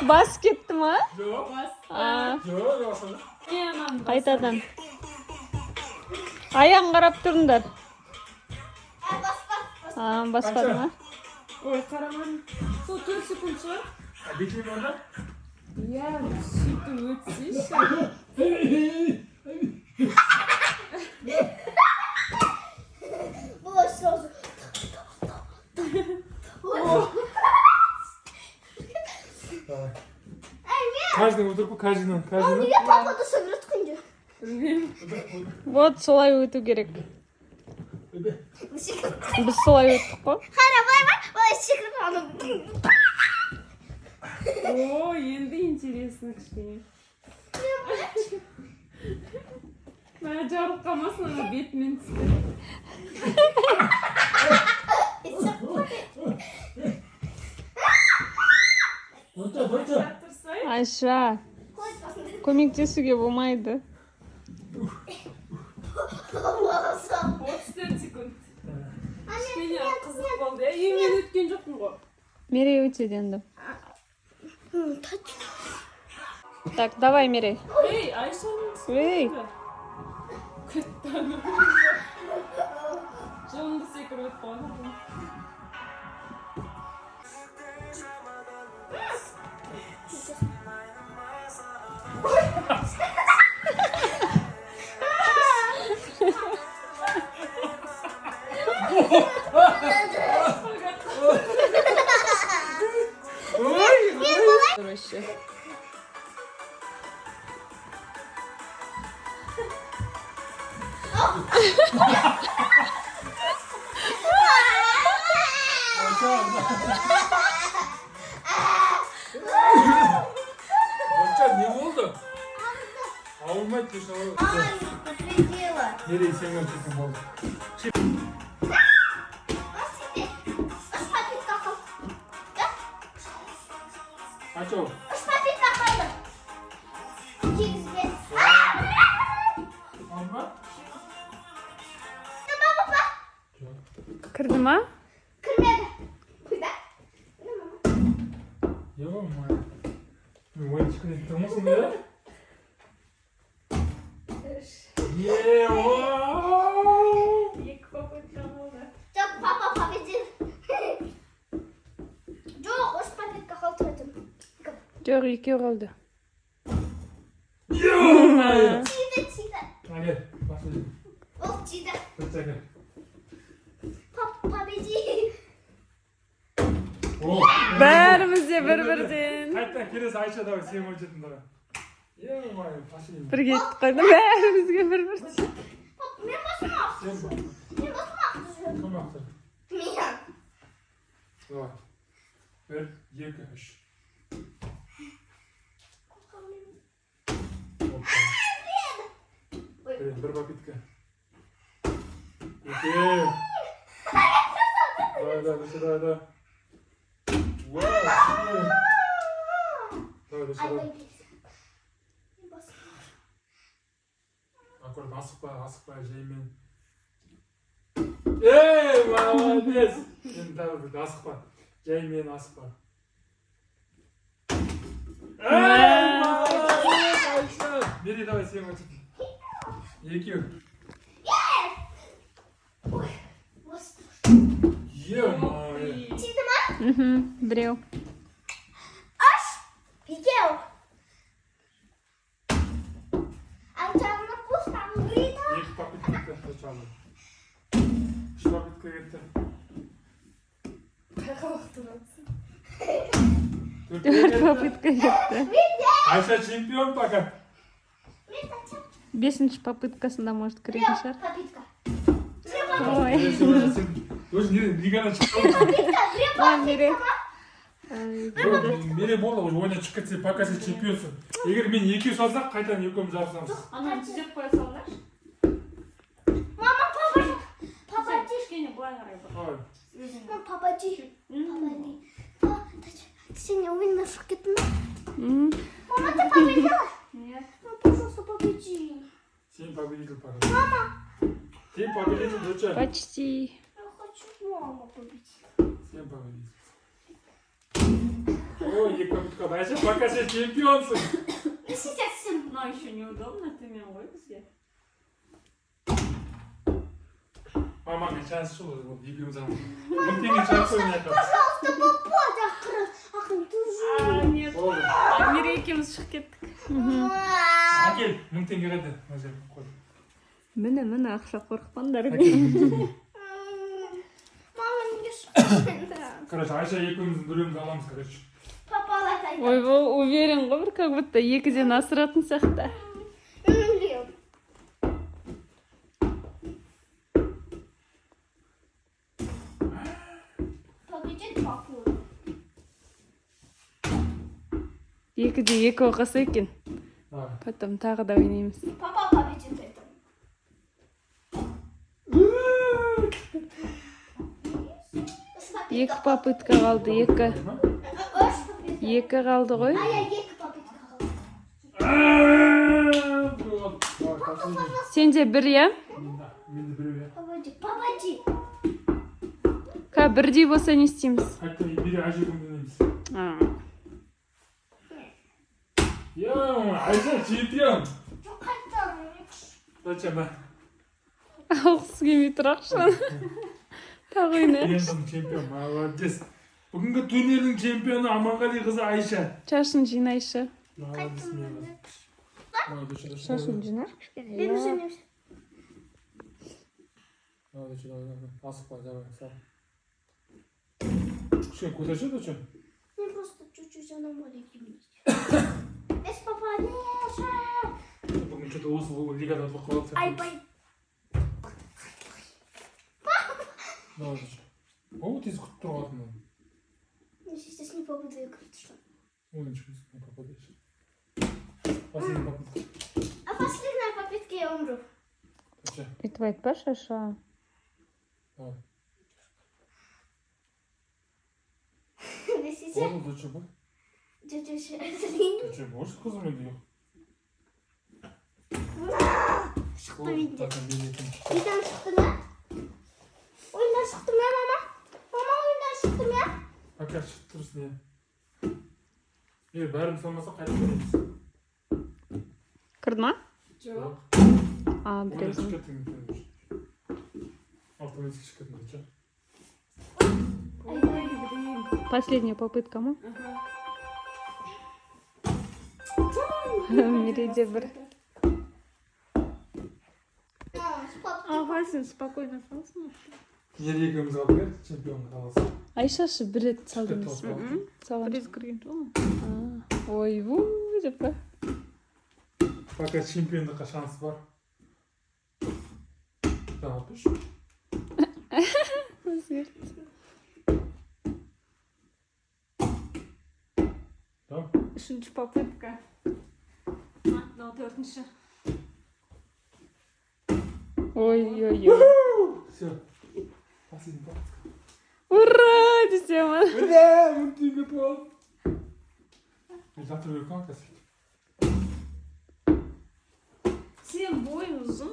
Басып кетті ма? Жоқ. Жоқ. Қайтадан. Аяғын қарап тұрыңдар. Баспады ма? Ой, қарамадым. Сол 4 секунд шығар. Бекем онда? Иә, сөйтіп өтсейші. Было сразу. Каждый отырып каждый. Неге папа соберет күнде? Вот солай өту керек. Біз солай өттік қой. Қарабай ма? Олай секіріп аны. О, енді интересно кішкене. Бәрі жарып қалмасын, ана бетімен түсті. Айша, көмектесуге болмайды. 34 секунд. Кішкене қызық болды. Мен өткен жоқпын ғой. Мерей өтеді енді. Так, давай, Мерей. Ей, Айшаның Ей. Күттәні. Жолыңды секіріп өтіп қалдым. Короче. Бақытжан, не болды? Ауырмайды деші ауыр. Повредила. Мерей сен өтетін болды. Ачау. Папитка қалды. Кигізбе. Алма? Кірді ма? Кірмеді. Күйді. Ё-моё. Ойыншықын тұрмысың да? Екі попытка болды. Жоқ, папа победил. Жоқ, осы папитка қалды өтім. Жоқ, екеу қалды. Ё-моё. Тиді. Әкел, басылды. Ол тиді. Тұрт әкел. Папа победил. Бәріміз де бір-бірден. Қайттан келесі Айша давай сен өтетін давай. Ё-моё, пошли. Бірге еттік қойды. Бәрімізге бір-бірден. Папа, мен басым ақсы. Сен ба? Мен басым ақсы жүрдім. Кім ақты? Мен. Давай. 1, 2, 3. Bir попытка. Окей. Давай. Вау. Давай, давай. Аккуратно, асықпа, жеймен. Эй, молодец. Енді тағы бір асықпа. Жеймен асықпа. Эй, молодец, Айша. Бери, давай, сен өтетін. Екеу. Ё-моё. Тиді ма? Біреу. Аш. Екеу. Антарына пустан грида. Екі попытка кетті, сначала. 3 попытка кетті. Қайқалық тұрасың. 4 попытка кетті. Айша чемпион пока. Мен тачам. 5-ші попыткасында может кіретін шығар. Папитка. Ой. Өзі лиганы шыққан. Ой, Мерей. Мерей болды, уже ойына шығып кетсе, пока сен чемпионсың. Егер мен екеу салсақ, қайтадан екеуміз жарысамыз. Ана түзеп қоя салыңдаршы. Мама, папа. Папа, Кішкене былай қарай бар. Ой. Мама, папа, сен ойыннан шығып кеттің ба? Мама, ты победила? Нет. Ну, пожалуйста, победи. Сен победитель пока. Мама. Ты победитель, доча. Почти. Я хочу маму победить. Сен победитель. Ой, екі попытка. Айша, пока сен чемпионсың. Ну сейчас всем. Но еще неудобно, ты меня ой бізге. Мамаңа шанс шыл, екеуміз ана. 1000 теңге шанс ойнайық. Пожалуйста, попадь, Акын, ты же. Нет. Болды. Амира екеуміз шығып кеттік. Әкел, 1000 теңге қайда? Мына жерге қой. Міне ақша қорықпаңдар. Әкел, 1000 теңге. Мама, не шпинда. Короче, Айша екеуміздің біреуімізді аламыз, короче. Папа, латай. Ой, бұл уверен ғой бір, как будто екіден асыратын сияқты. Лев. Победит папу. Екіде екі оқасы екен. Давай. Потом тағы да ойнаймыз. Папа победит это. Екі попытка қалды, екі қалды ғой. А я екі попытка қалды. Давай, последний. Сенде бір, я? Менде біреу, я. Победи. Бірдей болса не істейміз? Қайттан бері ажырым денеміз. Айша чемпион. Ну, қайта. Зачем? Алғысы келмей тұрақшы. Тағы ойна. Енді чемпион, молодец. Бүгінгі турнирдің чемпионы Аманғали қызы Айша. Шашын жинайшы. Молодец, мен. Шашын жинар? Мен үземіз. Молодец, асық бар, давай, сал. Что, куда что-то что? Мне просто чуть-чуть она маленький. Эс, папа, Неша. Бүгін что-то осы лигада ұтылып қалады. Айбай. Молодец. О, тез күтіп тұрғатын ол. Я сейчас не попаду играть, что? Ойыншы не попадаешь. Последний попытка. А последняя попытка я умру. Короче, Өйтіп айтпа, Шаша. давай. Несите. Болды, да что бұл? Тетя Ша. Ты что, можешь қызым енді жоқ? Шықты менде. Потом беретін. Үйден шықтым я? Ойындан шықтым я, мама? Мама, ойындан шықтым я? Пока шығып тұрсын, иә. Егер бәрін салмаса қайтып береміз. Кірді ма? Жоқ. А, Ойнап бірізім. шығып кеттің. Автоматически шығып кеттің, да? Ой, блин. Последняя попытка ма? Ага. Мереде бір. Спот. Аға, сен спокойно салсын. Ел екеуміз қалды бер, чемпион қаласы. Айшашы бір рет салдыңыз. Тоз қалды. Салған. Ой, вуу, деп па. Пока чемпиондыққа шанс бар. Давай, пиш. Өзгерді. Давай. Үшінші попытка. Мынау төртінші. Ой-ой-ой. Все. Последний попытка. Ура, десем. Ура, 1000 теңге болды. Завтра үйрекем, қазір. Сен бойың ұзын,